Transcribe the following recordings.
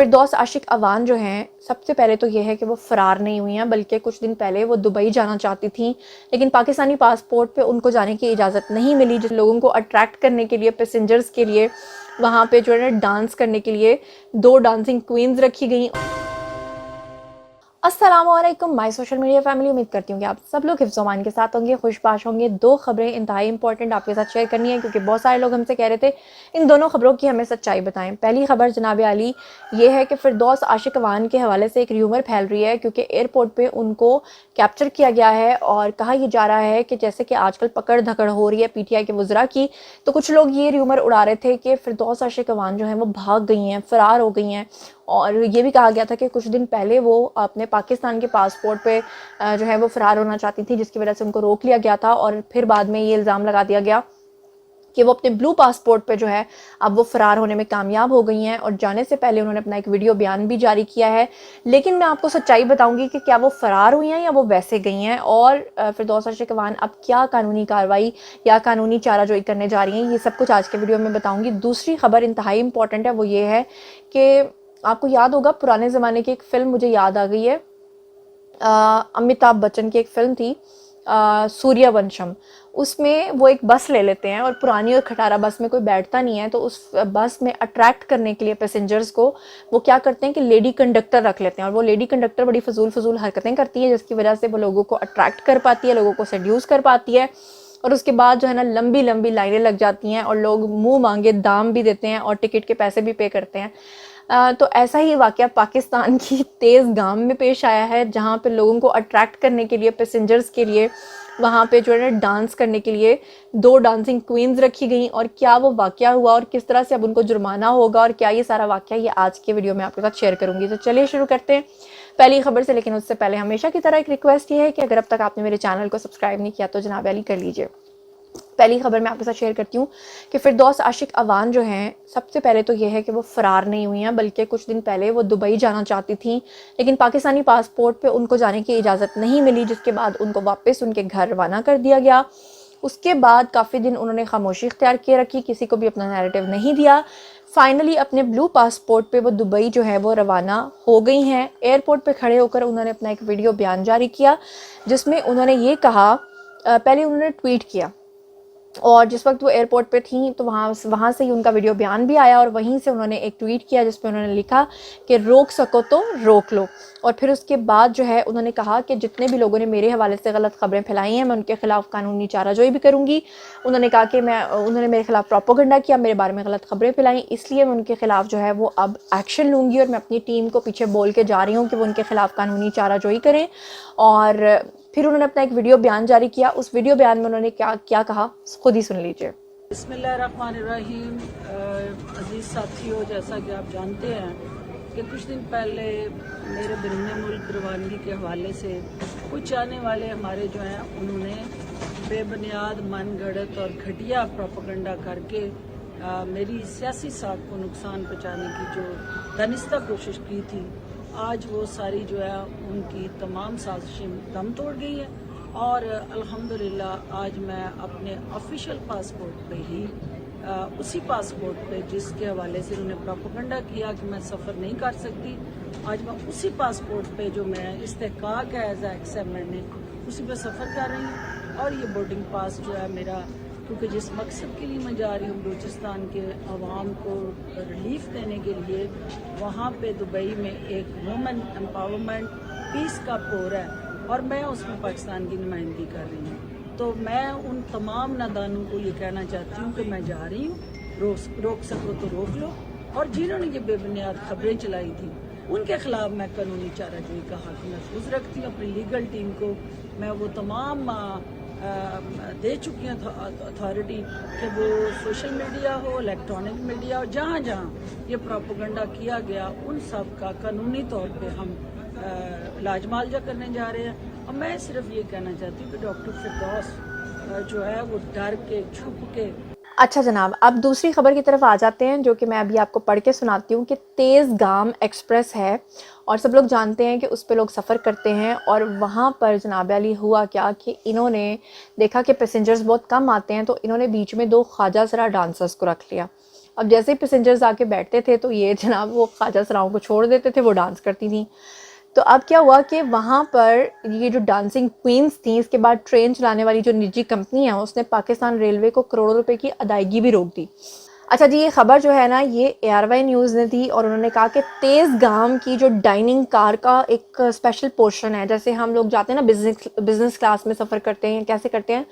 फिरदौस आशिक अवान जो हैं, सबसे पहले तो ये है कि वो फ़रार नहीं हुई हैं, बल्कि कुछ दिन पहले वो दुबई जाना चाहती थीं, लेकिन पाकिस्तानी पासपोर्ट पे उनको जाने की इजाज़त नहीं मिली। जिन लोगों को अट्रैक्ट करने के लिए, पैसेंजर्स के लिए वहाँ पे जो है ना डांस करने के लिए 2 डांसिंग क्वीन्स रखी गई। अस्सलामुअलैकुम माय सोशल मीडिया फैमिली, उम्मीद करती हूँ कि आप सब लोग हिफ्ज़-ओ-अमान के साथ होंगे, खुशबाश होंगे। 2 खबरें इंतहाई इंपॉर्टेंट आपके साथ शेयर करनी है, क्योंकि बहुत सारे लोग हमसे कह रहे थे इन दोनों खबरों की हमें सच्चाई बताएं। पहली खबर जनाब आली ये है कि फिरदौस आशिक अवान के हवाले से एक र्यूमर फैल रही है, क्योंकि एयरपोर्ट पे उनको कैप्चर किया गया है और कहा यह जा रहा है कि जैसे कि आजकल पकड़ धकड़ हो रही है पीटीआई के वज़रा की, तो कुछ लोग ये र्यूमर उड़ा रहे थे कि फिरदौस आशिक अवान जो है वो भाग गई हैं, फ़रार हो गई हैं। और ये भी कहा गया था कि कुछ दिन पहले वो अपने पाकिस्तान के पासपोर्ट पे जो है वो फ़रार होना चाहती थी, जिसकी वजह से उनको रोक लिया गया था और फिर बाद में ये इल्ज़ाम लगा दिया गया कि वो अपने ब्लू पासपोर्ट पे जो है अब वो फ़रार होने में कामयाब हो गई हैं। और जाने से पहले उन्होंने अपना एक वीडियो बयान भी जारी किया है। लेकिन मैं आपको सच्चाई बताऊंगी कि क्या वो फ़रार हुई हैं या वो वैसे गई हैं, और फिरदौस आशिक अवान अब क्या कानूनी कार्रवाई या कानूनी चाराजोई करने जा रही हैं, ये सब कुछ आज के वीडियो में बताऊँगी। दूसरी खबर इंतहाई इंपॉर्टेंट है, वो ये है कि आपको याद होगा पुराने ज़माने की एक फ़िल्म मुझे याद आ गई है, अमिताभ बच्चन की एक फ़िल्म थी सूर्यवंशम। उसमें वो एक बस ले लेते हैं और पुरानी और खटारा बस में कोई बैठता नहीं है, तो उस बस में अट्रैक्ट करने के लिए पैसेंजर्स को वो क्या करते हैं कि लेडी कंडक्टर रख लेते हैं, और वो लेडी कंडक्टर बड़ी फजूल हरकतें करती है, जिसकी वजह से वो लोगों को अट्रैक्ट कर पाती है, लोगों को सेड्यूस कर पाती है। और उसके बाद जो है ना लंबी लंबी लाइनें लग जाती हैं और लोग मुंह मांगे दाम भी देते हैं और टिकट के पैसे भी पे करते हैं। तो ऐसा ही वाक़या पाकिस्तान की तेज़ गाम में पेश आया है, जहाँ पे लोगों को अट्रैक्ट करने के लिए, पैसेंजर्स के लिए वहाँ पे जो है ना डांस करने के लिए 2 डांसिंग क्वीन्स रखी गई। और क्या वो वाक़या हुआ और किस तरह से अब उनको जुर्माना होगा और क्या ये सारा वाक़या, ये आज के वीडियो में आपके साथ शेयर करूँगी। तो चलिए शुरू करते हैं पहली खबर से। लेकिन उससे पहले हमेशा की तरह एक रिक्वेस्ट ये है कि अगर अब तक आपने मेरे चैनल को सब्सक्राइब नहीं किया तो जनाब वाली कर लीजिए। पहली खबर मैं आपके साथ शेयर करती हूँ कि फिरदौस आशिक अवान जो हैं, सबसे पहले तो ये है कि वो फ़रार नहीं हुई हैं, बल्कि कुछ दिन पहले वो दुबई जाना चाहती थीं, लेकिन पाकिस्तानी पासपोर्ट पे उनको जाने की इजाज़त नहीं मिली, जिसके बाद उनको वापस उनके घर रवाना कर दिया गया। उसके बाद काफ़ी दिन उन्होंने खामोशी इख्तियार किए रखी, किसी को भी अपना नैरेटिव नहीं दिया। फाइनली अपने ब्लू पासपोर्ट पे वो दुबई जो है वो रवाना हो गई हैं। एयरपोर्ट पे खड़े होकर उन्होंने अपना एक वीडियो बयान जारी किया, जिसमें उन्होंने ये कहा, पहले उन्होंने ट्वीट किया और जिस वक्त वो एयरपोर्ट पे थी तो वहाँ से ही उनका वीडियो बयान भी आया, और वहीं से उन्होंने एक ट्वीट किया जिसमें उन्होंने लिखा कि रोक सको तो रोक लो। और फिर उसके बाद जो है उन्होंने कहा कि जितने भी लोगों ने मेरे हवाले से गलत खबरें फैलाई हैं मैं उनके खिलाफ़ कानूनी चाराजोई भी करूँगी। उन्होंने कहा कि उन्होंने मेरे खिलाफ़ प्रोपेगेंडा किया, मेरे बारे में गलत खबरें फैलाई, इसलिए मैं उनके खिलाफ़ जो है वो अब एक्शन लूँगी, और मैं अपनी टीम को पीछे बोल के जा रही हूँ कि वो उनके खिलाफ़ कानूनी चाराजोई करें। और फिर उन्होंने अपना एक वीडियो बयान जारी किया। उस वीडियो बयान में उन्होंने क्या क्या कहा, खुद ही सुन लीजिए। बिस्मिल्लाहिर्रहमानिर्रहीम। अजीज़ साथियों, जैसा कि आप जानते हैं कि कुछ दिन पहले मेरे बिरुन मुल्क रवानगी के हवाले से कुछ आने वाले हमारे जो हैं उन्होंने बेबुनियाद मन गढ़त और घटिया प्रोपेगेंडा करके मेरी सियासी साख को नुकसान पहुँचाने की जो दानिस्ता कोशिश की थी, आज वो सारी जो है उनकी तमाम साजिशें दम तोड़ गई हैं। और अल्हम्दुलिल्लाह आज मैं अपने ऑफिशियल पासपोर्ट पे ही उसी पासपोर्ट पे जिसके हवाले से उन्होंने प्रोपेगेंडा किया कि मैं सफ़र नहीं कर सकती, आज मैं उसी पासपोर्ट पे जो मैं इस्तेहकाक है एज एक्स-मैंने उसी पे सफ़र कर रही हूँ। और ये बोर्डिंग पास जो है मेरा, क्योंकि जिस मकसद के लिए मैं जा रही हूँ बलूचिस्तान के अवाम को रिलीफ देने के लिए, वहाँ पे दुबई में एक वुमेन एम्पावरमेंट पीस का कोर है और मैं उसमें पाकिस्तान की नुमाइंदगी कर रही हूँ। तो मैं उन तमाम नादानों को ये कहना चाहती हूँ कि मैं जा रही हूँ, रोक सको तो रोक लो। और जिन्होंने ये बेबुनियाद खबरें चलाई थी उनके खिलाफ मैं कानूनी चाराजोई का हक महसूस रखती हूँ। अपनी लीगल टीम को मैं वो तमाम दे चुकी हैं अथॉरिटी कि वो सोशल मीडिया हो, इलेक्ट्रॉनिक मीडिया हो, जहाँ जहाँ ये प्रोपेगेंडा किया गया उन सब का कानूनी तौर पे हम लाजमालजा करने जा रहे हैं। और मैं सिर्फ ये कहना चाहती हूँ कि डॉक्टर फिरदौस जो है वो डर के छुप के। अच्छा जनाब, अब दूसरी खबर की तरफ आ जाते हैं, जो कि मैं अभी आपको पढ़ के सुनाती हूँ कि तेज़ गाम एक्सप्रेस है और सब लोग जानते हैं कि उस पे लोग सफ़र करते हैं। और वहाँ पर जनाब अली हुआ क्या कि इन्होंने देखा कि पैसेंजर्स बहुत कम आते हैं, तो इन्होंने बीच में 2 ख्वाजा सरा डांसर्स को रख लिया। अब जैसे ही पैसेंजर्स आके बैठते थे तो ये जनाब वो ख्वाजा सराओं को छोड़ देते थे, वो डांस करती थी। तो अब क्या हुआ कि वहाँ पर ये जो डांसिंग क्वींस थी, इसके बाद ट्रेन चलाने वाली जो निजी कंपनी है उसने पाकिस्तान रेलवे को करोड़ों रुपए की अदायगी भी रोक दी। अच्छा जी, ये खबर जो है ना ये ARY न्यूज़ ने दी और उन्होंने कहा कि तेज़ गाम की जो डाइनिंग कार का एक स्पेशल पोर्शन है, जैसे हम लोग जाते हैं ना बिजनेस क्लास में सफ़र करते हैं, कैसे करते हैं,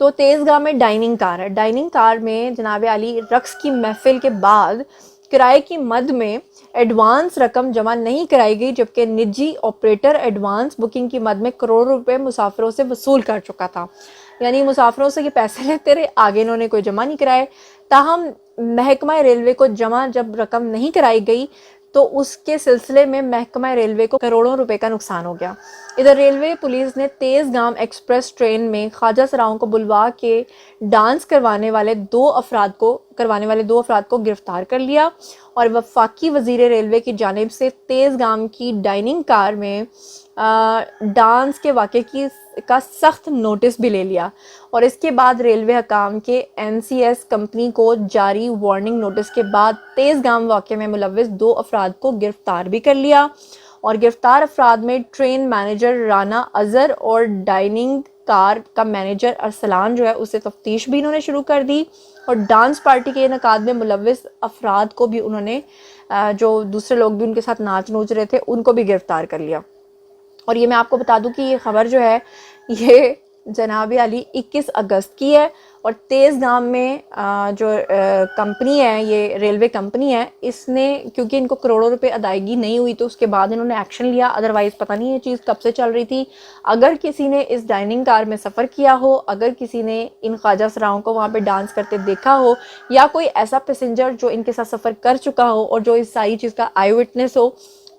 तो तेज़ गाम में डाइनिंग कार है। डाइनिंग कार में जनाब आली रक्स की महफिल के बाद किराए की मद में एडवांस रकम जमा नहीं कराई गई, जबकि निजी ऑपरेटर एडवांस बुकिंग की मद में करोड़ों रुपए मुसाफिरों से वसूल कर चुका था। यानी मुसाफिरों से ये पैसे लेते रहे, आगे इन्होंने कोई जमा नहीं कराए। ताहम महकमा रेलवे को जमा जब रकम नहीं कराई गई तो उसके सिलसिले में महकमा रेलवे को करोड़ों रुपए का नुकसान हो गया। इधर रेलवे पुलिस ने तेज़ गाम एक्सप्रेस ट्रेन में ख्वाजा सराओं को बुलवा के डांस करवाने वाले दो अफराद को गिरफ्तार कर लिया और वफाकी वजीर रेलवे की जानिब से तेज़ गाम की डाइनिंग कार में डांस के वाक़े का सख्त नोटिस भी ले लिया और इसके बाद रेलवे हकाम के NCS कंपनी को जारी वार्निंग नोटिस के बाद तेज़ गाम वाक़े में मुलव्विस दो अफराद को गिरफ्तार भी कर लिया और गिरफ्तार अफराद में ट्रेन मैनेजर राना अजहर और डाइनिंग कार का मैनेजर अरसलान जो है उसे तफ्तीश भी इन्होंने शुरू कर दी और डांस पार्टी के इनकाद में मुलव्विस अफराद को भी उन्होंने जो दूसरे लोग भी उनके साथ नाच नूच रहे थे उनको भी गिरफ्तार कर लिया। और ये मैं आपको बता दूं कि ये खबर जो है ये जनाब अली 21 अगस्त की है और तेज़ गाम में जो कंपनी है, ये रेलवे कंपनी है, इसने क्योंकि इनको करोड़ों रुपए अदायगी नहीं हुई तो उसके बाद इन्होंने एक्शन लिया। अदरवाइज़ पता नहीं ये चीज़ कब से चल रही थी। अगर किसी ने इस डाइनिंग कार में सफ़र किया हो, अगर किसी ने इन ख्वाजा सराओं को वहाँ पे डांस करते देखा हो या कोई ऐसा पैसेंजर जो इनके साथ सफ़र कर चुका हो और जो इस सारी चीज़ का आई विटनेस हो,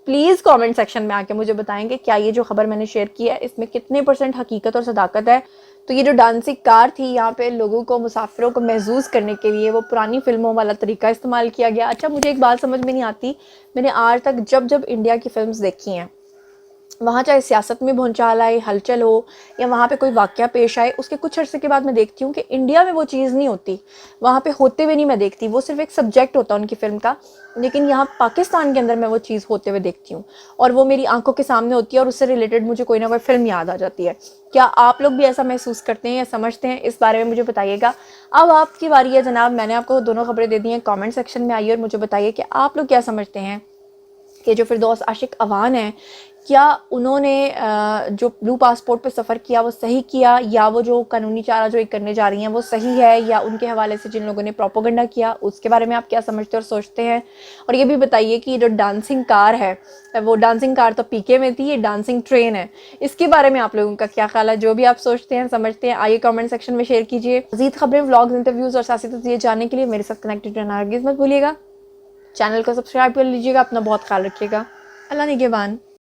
प्लीज़ कमेंट सेक्शन में आके मुझे बताएंगे क्या ये जो खबर मैंने शेयर की है इसमें कितने % हकीकत और सदाकत है। तो ये जो डांसिंग कार थी, यहाँ पे लोगों को, मुसाफिरों को महसूस करने के लिए वो पुरानी फिल्मों वाला तरीका इस्तेमाल किया गया। अच्छा, मुझे एक बात समझ में नहीं आती, मैंने आज तक जब इंडिया की फिल्म्स देखी हैं, वहाँ चाहे सियासत में भूचाल आए, हलचल हो या वहाँ पे कोई वाक़या पेश आए, उसके कुछ अर्से के बाद मैं देखती हूँ कि इंडिया में वो चीज़ नहीं होती, वहाँ पे होते हुए नहीं मैं देखती, वो सिर्फ एक सब्जेक्ट होता है उनकी फ़िल्म का। लेकिन यहाँ पाकिस्तान के अंदर मैं वो चीज़ होते हुए देखती हूँ और वो मेरी आंखों के सामने होती है और उससे रिलेटेड मुझे कोई ना कोई फ़िल्म याद आ जाती है। क्या आप लोग भी ऐसा महसूस करते हैं या समझते हैं? इस बारे में मुझे बताइएगा। अब आपकी बारी है जनाब, मैंने आपको दोनों खबरें दे दी हैं, कमेंट सेक्शन में आइए और मुझे बताइए कि आप लोग क्या समझते हैं कि जो फिरदौस आशिक अवान है, क्या उन्होंने जो ब्लू पासपोर्ट पे सफ़र किया वो सही किया, या वो जो कानूनी चारा जो करने जा रही हैं वो सही है, या उनके हवाले से जिन लोगों ने प्रोपोगंडा किया उसके बारे में आप क्या समझते और सोचते हैं? और ये भी बताइए कि जो डांसिंग कार है, वो डांसिंग कार तो PK में थी, ये डांसिंग ट्रेन है, इसके बारे में आप लोगों का क्या ख्याल है? जो भी आप सोचते हैं, समझते हैं, आइए कमेंट सेक्शन में शेयर कीजिए। मज़ीद खबरें, व्लॉग्स, इंटरव्यूज़ और सियासी तस्वीर जानने के लिए मेरे साथ कनेक्टेड रहना हरगिज़ मत भूलिएगा। चैनल को सब्सक्राइब कर लीजिएगा। अपना बहुत ख्याल रखिएगा। अल्लाह निगहबान।